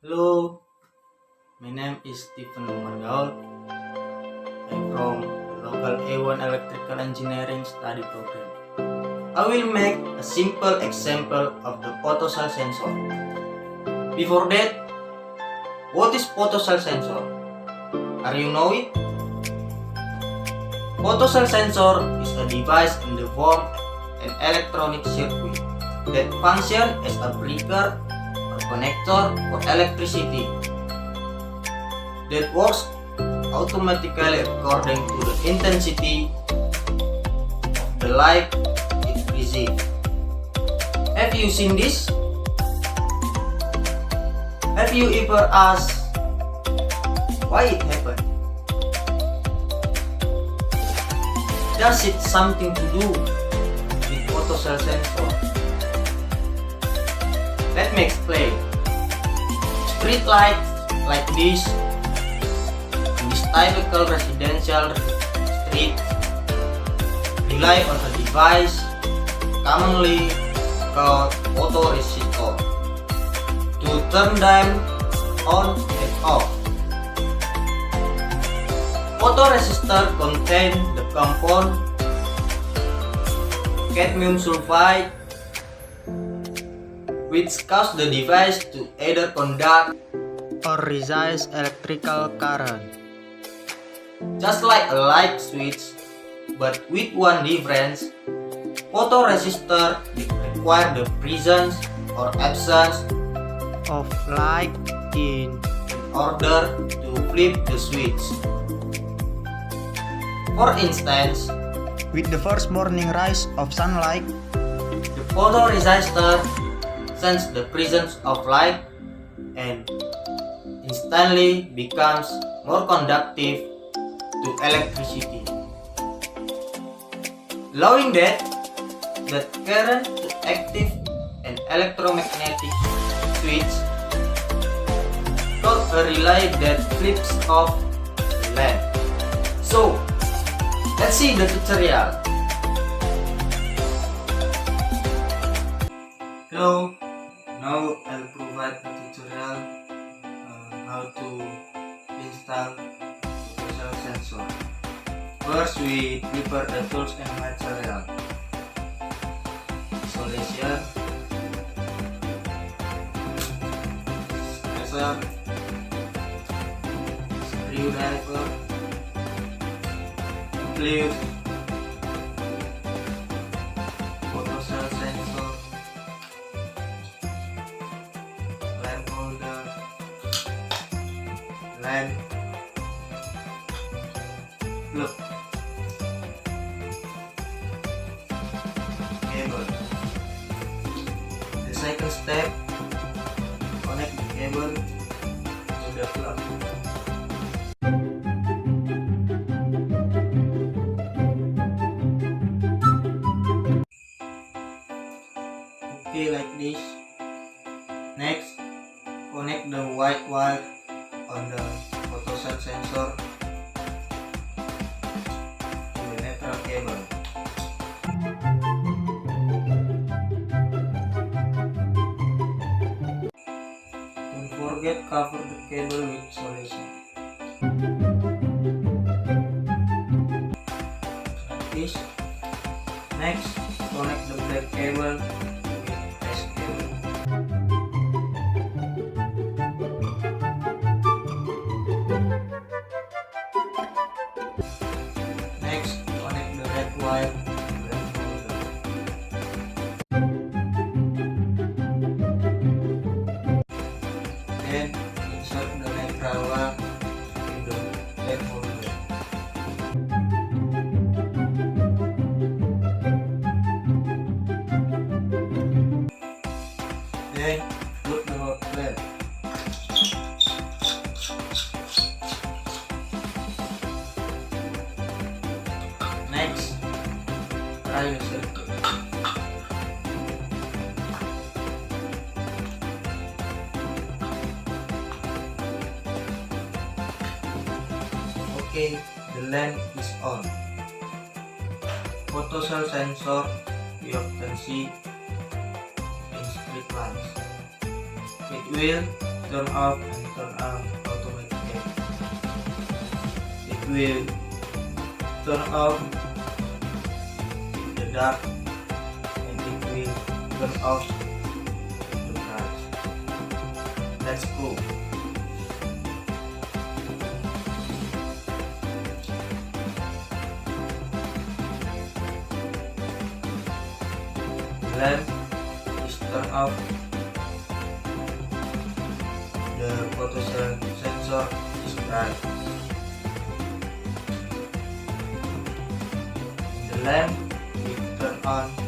Hello, my name is Stephen Lumban. I'm from the local A1 Electrical Engineering study program. I will make a simple example of the photocell sensor. Before that, what is photocell sensor? Are you know it? Photocell sensor is a device in the form an electronic circuit that functions as a breaker or connector for electricity that works automatically according to the intensity of the light it receives. Have you seen this? Have you ever asked why it happened? Does it something to do with photocell sensor? Let me explain. Street lights like this in this typical residential street rely on a device commonly called photoresistor to turn them on and off. Photoresistor contain the compound cadmium sulfide, which cause the device to either conduct or resist electrical current. Just like a light switch, but with one difference, photoresistor require the presence or absence of light in order to flip the switch. For instance, with the first morning rise of sunlight, the photoresistor senses the presence of light and instantly becomes more conductive to electricity, allowing that current to active an electromagnetic switch called a relay that flips off the lamp. So, let's see the tutorial. Hello, now I'll provide a tutorial how to install photocell sensor. First, we prepare the tools and material. Isolation, spacer, screwdriver, clip, photocell sensor, lamp holder, lamp, plug, cable. The second step, connect the cable to the plug. Okay, like this. Next, connect the white wire on the photocell sensor to the neutral cable. Don't forget cover the cable with solution. Like this. Next, connect the black cable with S cable. Next, connect the red wire to the lamp holder. Then, insert the neutral wire in the lamp holder. Then, put the hot plate. Next, try the circuit. Okay, the lamp is on. Photocell sensor we often see in street lights. It will turn off and turn on automatically. It will turn off in the dark and it will turn off the bright. Let's go. The lamp is turned off. The photosel sensor is bright. The lamp will turn on